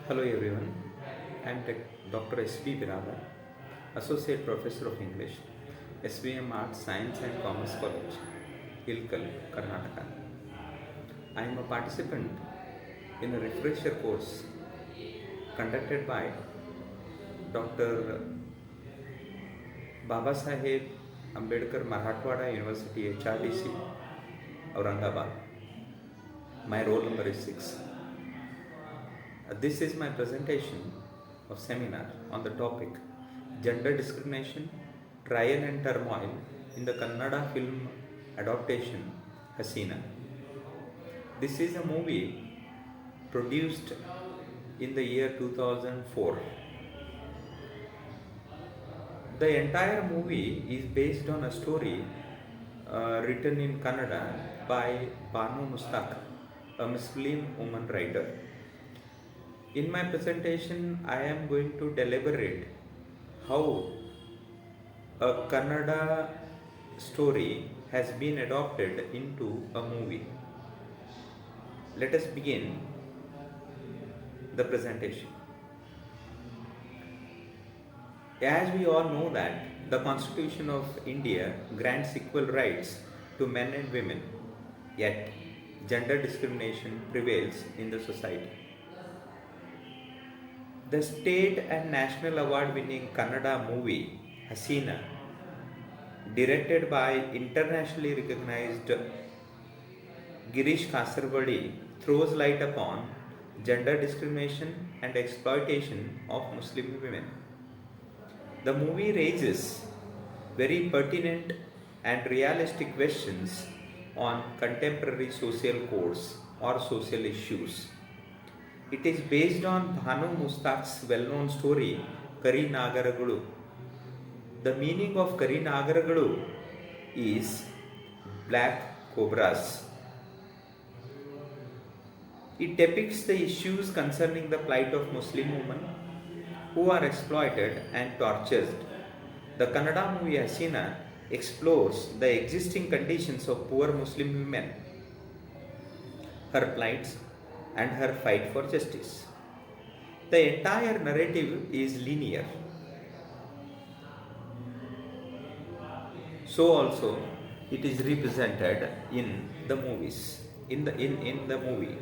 Hello everyone, I am Dr. S.B. Birala, Associate Professor of English, SVM Arts, Science and Commerce College, Ilkal, Karnataka. I am a participant in a refresher course conducted by Dr. Baba Saheb Ambedkar Marathwada University, HRDC, Aurangabad. My roll number is 6. This is my presentation of seminar on the topic Gender Discrimination, Trial and Turmoil in the Kannada film adaptation Haseena. This is a movie produced in the year 2004. The entire movie is based on a story written in Kannada by Banu Mustaq, a Muslim woman writer. In my presentation, I am going to deliberate how a Kannada story has been adopted into a movie. Let us begin the presentation. As we all know that the Constitution of India grants equal rights to men and women, yet gender discrimination prevails in the society. The state and national award winning Kannada movie Haseena, directed by internationally recognized Girish Kasarvadi, throws light upon gender discrimination and exploitation of Muslim women. The movie raises very pertinent and realistic questions on contemporary social codes or social issues. It is based on Bhanu Mustaq's well-known story, Kari Nagaragalu. The meaning of Kari Nagaragalu is black cobras. It depicts the issues concerning the plight of Muslim women who are exploited and tortured. The Kannada movie Haseena explores the existing conditions of poor Muslim women, her plights, and her fight for justice. The entire narrative is linear. So also it is represented in the movies. In the movie.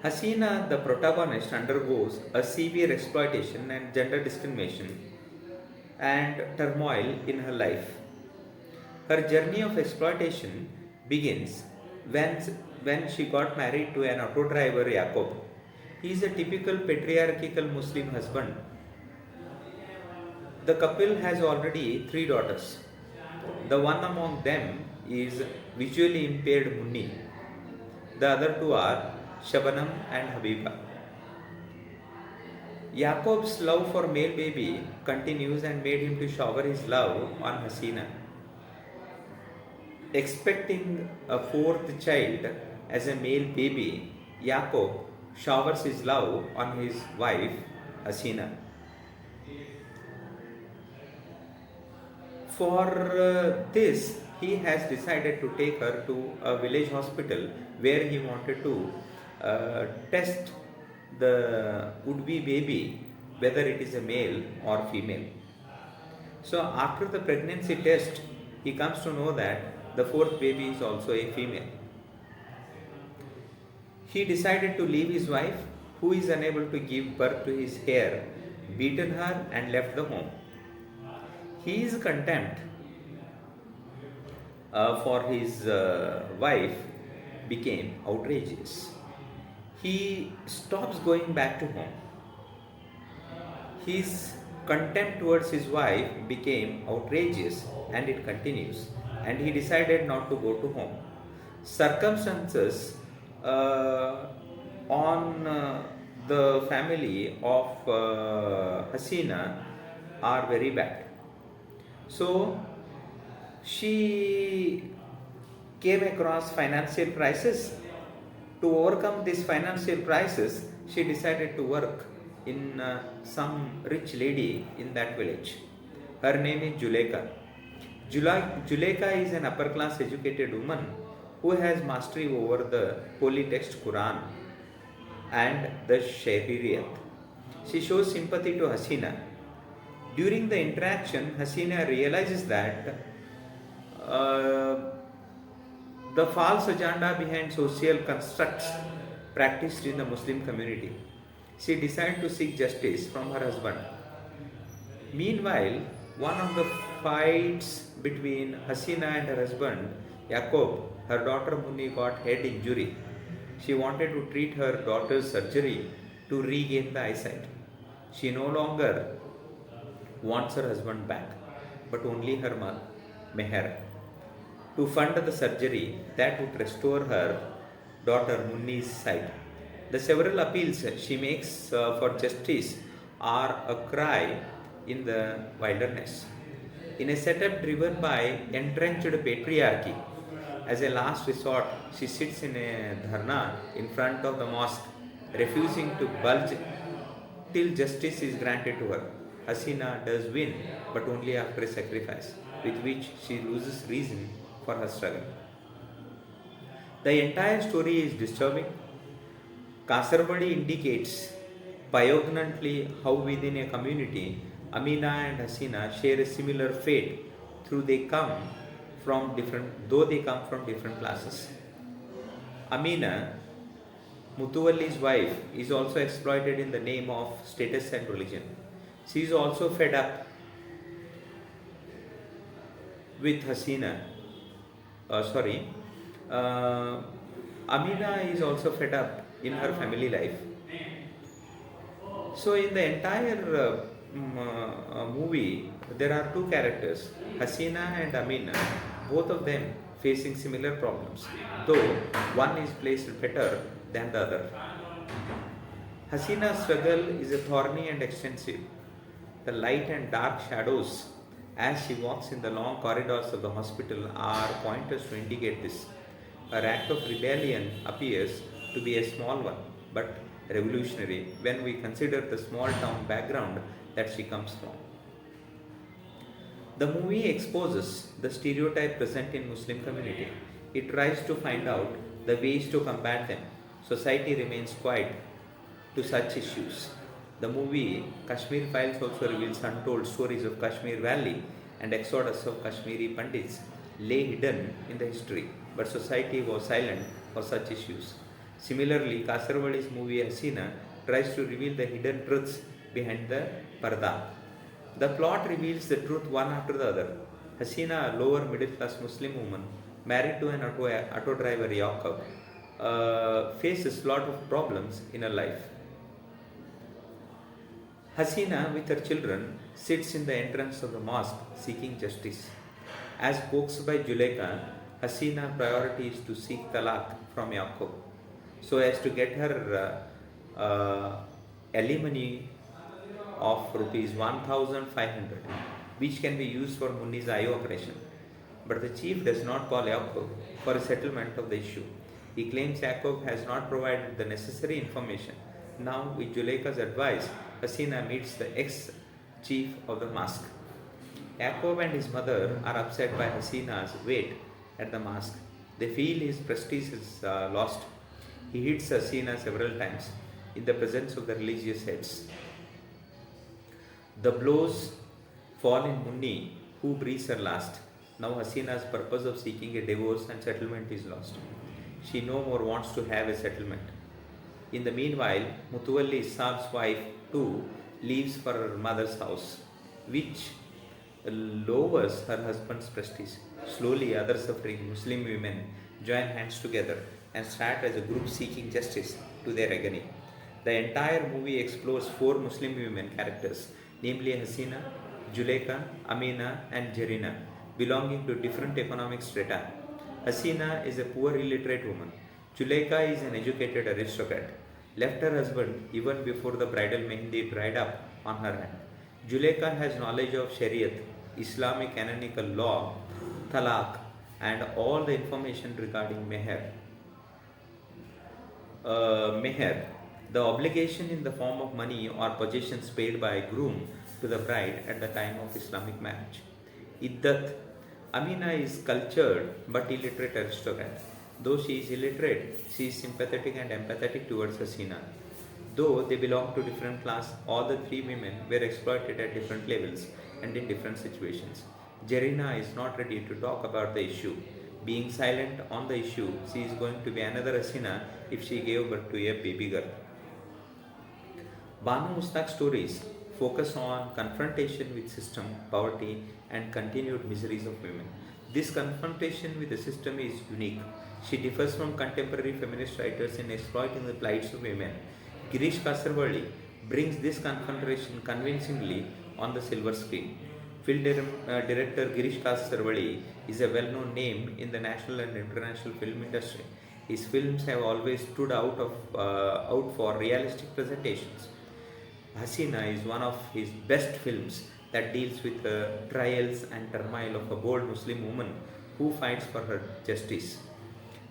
Haseena, the protagonist, undergoes a severe exploitation and gender discrimination and turmoil in her life. Her journey of exploitation begins when she got married to an auto driver Jacob. He is a typical patriarchal Muslim husband. The couple has already 3 daughters. The one among them is visually impaired Munni. The other 2 are Shabanam and Habiba. Jacob's love for male baby continues and made him to shower his love on Haseena. Expecting a 4th child as a male baby, Jacob showers his love on his wife, Haseena. For this, he has decided to take her to a village hospital where he wanted to test the would-be baby, whether it is a male or female. So after the pregnancy test, he comes to know that the 4th baby is also a female. He decided to leave his wife, who is unable to give birth to his heir, beaten her and left the home. His contempt for his wife became outrageous. He stops going back to home. His contempt towards his wife became outrageous and it continues, and he decided not to go to home. Circumstances on the family of Haseena are very bad. So she came across financial crisis. To overcome this financial crisis, she decided to work in some rich lady in that village. Her name is Juleka. Juleka is an upper class educated woman who has mastery over the holy text Quran and the Shariat. She shows sympathy to Haseena. During the interaction, Haseena realizes that uh, the false agenda behind social constructs practiced in the Muslim community. She decided to seek justice from her husband. Meanwhile, one of the fights between Haseena and her husband, Yaqub, her daughter Munni got head injury. She wanted to treat her daughter's surgery to regain the eyesight. She no longer wants her husband back, but only her meher. To fund the surgery that would restore her daughter Munni's sight. The several appeals she makes for justice are a cry in the wilderness. In a setup driven by entrenched patriarchy, as a last resort, she sits in a dharna in front of the mosque, refusing to budge till justice is granted to her. Haseena does win, but only after a sacrifice, with which she loses reason for her struggle. The entire story is disturbing. Kasarvadi indicates poignantly how within a community, Amina and Haseena share a similar fate though they come from different classes. Amina, Muthuvalli's wife, is also exploited in the name of status and religion. She is also fed up with Haseena. Amina is also fed up in her family life. So, in the entire movie, there are two characters, Haseena and Amina, both of them facing similar problems, though one is placed better than the other. Haseena's struggle is a thorny and extensive. The light and dark shadows as she walks in the long corridors of the hospital are pointers to indicate this. Her act of rebellion appears to be a small one, but revolutionary when we consider the small town background that she comes from. The movie exposes the stereotype present in Muslim community. It tries to find out the ways to combat them. Society remains quiet to such issues. The movie Kashmir Files also reveals untold stories of Kashmir Valley and exodus of Kashmiri Pandits lay hidden in the history, but society was silent for such issues. Similarly, Kasarwadi's movie Haseena tries to reveal the hidden truths behind the parda. The plot reveals the truth one after the other. Haseena, a lower middle class Muslim woman married to an auto driver Yaqub, faces a lot of problems in her life. Haseena, with her children, sits in the entrance of the mosque seeking justice. As coaxed by Juleka, Haseena's priority is to seek talaq from Yaqub so as to get her alimony of rupees 1,500, which can be used for Munni's eye operation. But the chief does not call Yaqub for a settlement of the issue. He claims Yaqub has not provided the necessary information. Now, with Juleka's advice, Haseena meets the ex-chief of the mosque. Yaqub and his mother are upset by Haseena's wait at the mosque. They feel his prestige is lost. He hits Haseena several times in the presence of the religious heads. The blows fall in Munni, who breathes her last. Now Haseena's purpose of seeking a divorce and settlement is lost. She no more wants to have a settlement. In the meanwhile, Muthuvalli Saab's wife too leaves for her mother's house, which lowers her husband's prestige. Slowly, other suffering Muslim women join hands together and start as a group seeking justice to their agony. The entire movie explores four Muslim women characters, namely Haseena, Juleka, Amina, and Jarina, belonging to different economic strata. Haseena is a poor illiterate woman. Juleka is an educated aristocrat. Left her husband even before the bridal mehndi dried up on her hand. Juleka has knowledge of Shariat, Islamic canonical law, talaq, and all the information regarding meher. Meher, the obligation in the form of money or possessions paid by a groom to the bride at the time of Islamic marriage. Iddat, Amina is cultured but illiterate aristocrat. Though she is illiterate, she is sympathetic and empathetic towards Haseena. Though they belong to different class, all the three women were exploited at different levels and in different situations. Jerina is not ready to talk about the issue. Being silent on the issue, she is going to be another Haseena if she gave birth to a baby girl. Banu Mustak's stories focus on confrontation with system, poverty, and continued miseries of women. This confrontation with the system is unique. She differs from contemporary feminist writers in exploiting the plights of women. Girish Kasarwalli brings this confrontation convincingly on the silver screen. Director Girish Kasarwalli is a well-known name in the national and international film industry. His films have always stood out for realistic presentations. Haseena is one of his best films that deals with the trials and turmoil of a bold Muslim woman who fights for her justice.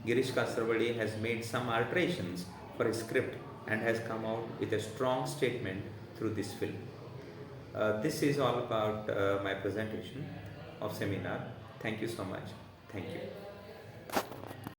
Girish Kasarwadi has made some alterations for his script and has come out with a strong statement through this film. This is all about my presentation of seminar. Thank you so much. Thank you.